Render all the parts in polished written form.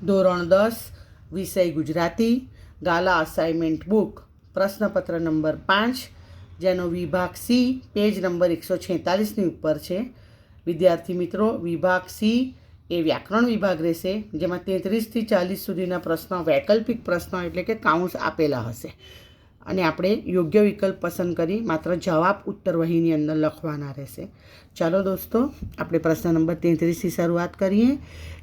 ધોરણ 10 વિષય ગુજરાતી ગાલા assignment book પ્રશ્નપત્ર નંબર 5 જેનો વિભાગ સી પેજ નંબર 146ની ઉપર છે. વિદ્યાર્થી મિત્રો, વિભાગ સી એ વ્યાકરણ વિભાગ રહેશે, જેમાં 33થી 40 સુધીના પ્રશ્નો વૈકલ્પિક પ્રશ્નો એટલે કે કાઉન્સ આપેલા હશે અને આપણે યોગ્ય વિકલ્પ પસંદ કરી માત્ર જવાબ ઉત્તર વહીની અંદર લખવાના રહેશે. ચાલો દોસ્તો, આપણે પ્રશ્ન નંબર 33થી શરૂઆત કરીએ.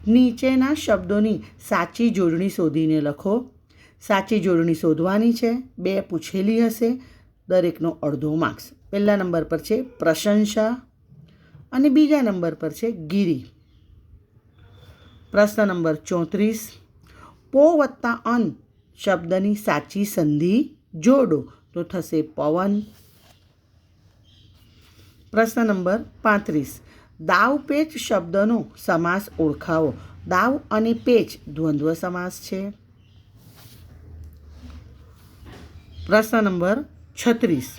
નીચેના શબ્દોની સાચી જોડણી શોધીને લખો. સાચી જોડણી શોધવાની છે. 2 પૂછેલી હશે, દરેકનો અડધો માર્ક્સ. પહેલા નંબર પર છે પ્રશંસા અને બીજા નંબર પર છે ગીરી. પ્રશ્ન નંબર 34. પો વત્તા અન શબ્દની સાચી સંધિ જોડો તો થશે પવન. પ્રશ્ન નંબર 35. દાવ પેચ શબ્દનો સમાસ ઓળખાવો. દાવ અને પેચ દ્વંદ્વ સમાસ છે. પ્રશ્ન નંબર 36.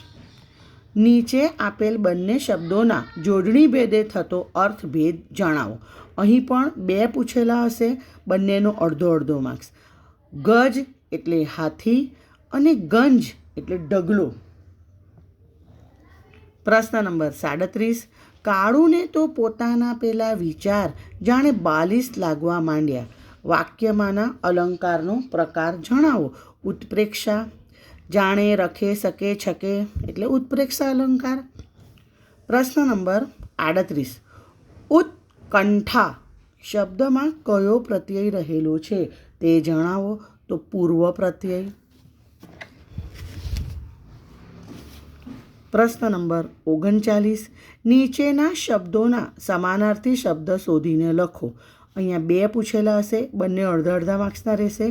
નીચે આપેલ બંને શબ્દોના જોડણી ભેદે થતો અર્થભેદ જણાવો. અહીં પણ 2 પૂછેલા હશે, બંનેનો અડધો અડધો માર્ક્સ. ગજ એટલે હાથી અને ગંજ એટલે ઢગલો. પ્રશ્ન નંબર 37. કાળુને તો પોતાના પેલા વિચાર જાણે બાલિશ લાગવા માંડ્યા. વાક્યમાંના અલંકારનો પ્રકાર જણાવો. ઉત્પ્રેક્ષા, જાણે રખે શકે છકે એટલે ઉત્પ્રેક્ષા અલંકાર. પ્રશ્ન નંબર 38. ઉત્કંઠા શબ્દમાં કયો પ્રત્યય રહેલો છે તે જણાવો તો પૂર્વ પ્રત્યય. પ્રશ્ન નંબર 39. નીચેના શબ્દોના સમાનાર્થી શબ્દ શોધીને લખો. અહીંયા 2 પૂછેલા હશે, બંને અડધા અડધા માર્ક્સના રહેશે.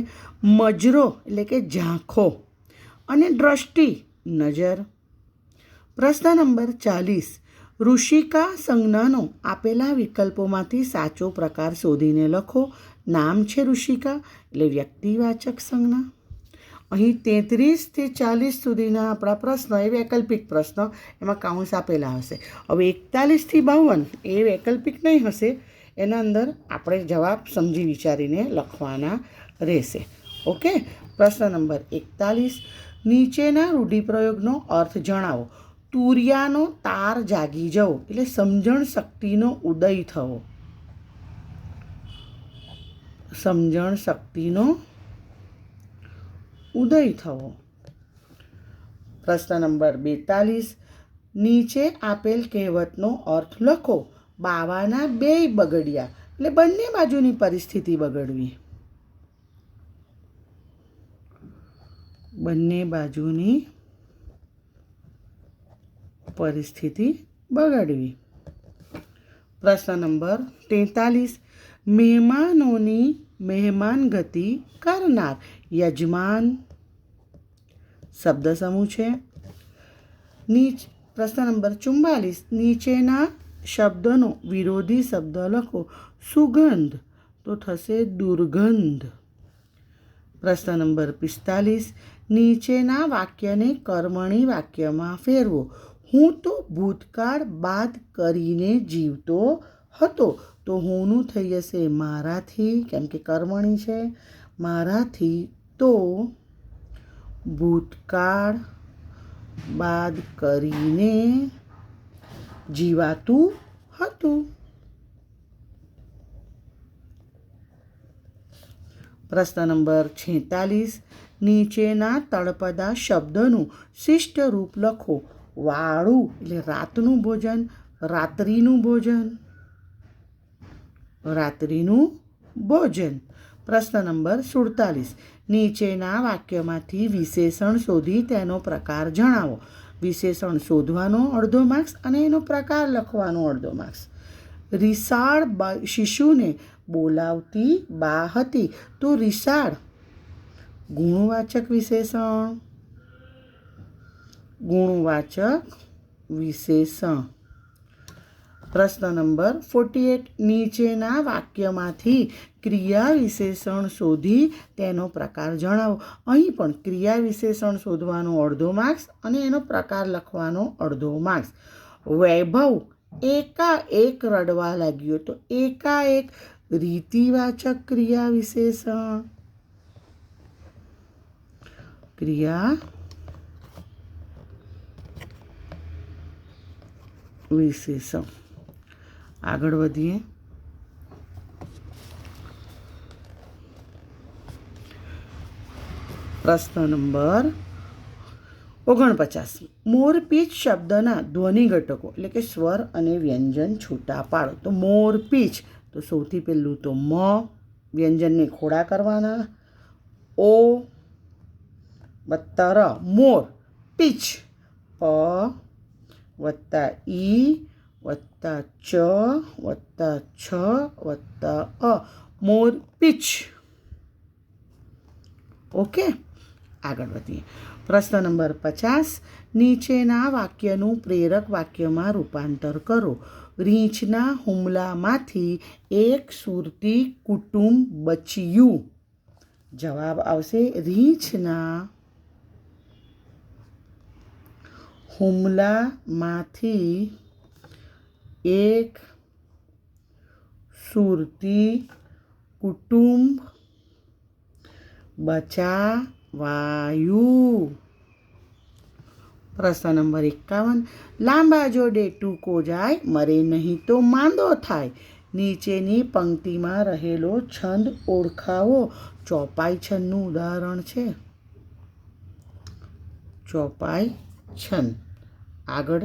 મજરો એટલે કે ઝાંખો અને દ્રષ્ટિ નજર. પ્રશ્ન નંબર 40. ઋષિકા સંજ્ઞાનો આપેલા વિકલ્પોમાંથી સાચો પ્રકાર શોધીને લખો. નામ છે ઋષિકા એટલે વ્યક્તિવાચક સંજ્ઞા. અહીં 33થી 40 સુધીના આપણા પ્રશ્નો એ વૈકલ્પિક પ્રશ્નો, એમાં કાઉન્સ આપેલા હશે. હવે 41થી 52 એ વૈકલ્પિક નહીં હશે, એના અંદર આપણે જવાબ સમજી વિચારીને લખવાના રહેશે. ઓકે. પ્રશ્ન નંબર 41. નીચેના રૂઢિપ્રયોગનો અર્થ જણાવો. તુરિયાનો તાર જાગી જવો એટલે સમજણ શક્તિનો ઉદય થવો. સમજણ શક્તિનો ઉદય થવો. પ્રશ્ન નંબર 42. નીચે આપેલ કહેવતનો અર્થ લખો. બાવાના 2 બગડ્યા એટલે બંને બાજુની પરિસ્થિતિ બગડવી. બંને બાજુની પરિસ્થિતિ બગડવી. પ્રશ્ન નંબર 43. મહેમાનોની મહેમાનગતિ કરનાર યજમાન શબ્દ સમૂહ છે. પ્રશ્ન નંબર 44. નીચેના શબ્દનો વિરોધી શબ્દ લખો. સુગંધ તો થશે દુર્ગંધ. પ્રશ્ન નંબર 45. નીચેના વાક્યને કર્મણી વાક્યમાં ફેરવો. હું તો ભૂતકાળ બાદ કરીને જીવતો હતો. તો હુંનું થઈ જશે મારાથી, કેમ કે કર્મણી છે. મારાથી તો ભૂતકાળ બાદ કરીને જીવાતું હતું. પ્રશ્ન નંબર 46. નીચેના તળપદા શબ્દનું શિષ્ટ રૂપ લખો. વાળું એટલે રાતનું ભોજન, રાત્રિનું ભોજન, રાત્રિનું ભોજન. પ્રશ્ન નંબર 47. નીચેના વાક્યમાંથી વિશેષણ શોધી તેનો પ્રકાર જણાવો. વિશેષણ શોધવાનો અડધો માર્ક્સ અને એનો પ્રકાર લખવાનો અડધો માર્ક્સ. રિસાળ શિશુને બોલાવતી બા હતી તો રિસાળ ગુણવાચક વિશેષણ. ગુણવાચક વિશેષણ. પ્રશ્ન નંબર 48. નીચેના વાક્યમાંથી ક્રિયા વિશેષણ શોધી તેનો પ્રકાર જણાવો. અહીં પણ ક્રિયા વિશેષણ શોધવાનો અડધો માર્ક્સ અને એનો પ્રકાર લખવાનો અડધો માર્ક્સ. વૈભવ એકાએક રડવા લાગ્યો તો એકાએક રીતિવાચક ક્રિયા વિશેષણ. ક્રિયા વિશેષણ. આગળ વધીએ. પ્રશ્ન નંબર 49. મોરપીંછ શબ્દના ધ્વનિ ઘટકો એટલે કે સ્વર અને વ્યંજન છૂટા પાડો. તો મોરપીંછ, તો સૌથી પહેલું તો મ, વ્યંજનને ખોડા કરવાના. ઓ વત્તા ર, મોર. પીછ, પ વત્તા ઈ વત્તા ચ વત્તા છ વત્તા અ, મોર પીછ. ઓકે, આગળ વધીએ. પ્રશ્ન નંબર 50. નીચેના વાક્યનું પ્રેરક વાક્યમાં રૂપાંતર કરો. રીંછના હુમલામાંથી એક સુરતી કુટુંબ બચ્યું. જવાબ આવશે રીંછના હુમલામાંથી એક સુરતી કુટુંબ બચાવાયું. પ્રશ્ન નંબર 51. લાંબા જોડે ટૂંકો જાય, મરે નહીં તો માંદો થાય. નીચેની પંક્તિમાં રહેલો છંદ ઓળખાવો. ચોપાઈ છંદનું ઉદાહરણ છે. ચોપાઈ છંદ. આગળ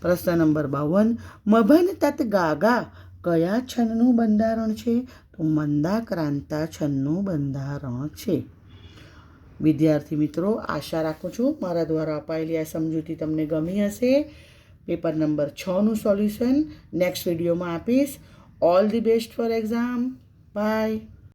પ્રશ્ન નંબર 52. મભન તત ગાગા કયા છંદનું બંધારણ છે? તો મંદાક્રાંતા છંદનું બંધારણ છે. વિદ્યાર્થી મિત્રો, આશા રાખું છું મારા દ્વારા અપાયેલી આ સમજૂતી તમને ગમી હશે. પેપર નંબર 6નું સોલ્યુશન નેક્સ્ટ વિડીયોમાં આપીશ. All the best for exam. By.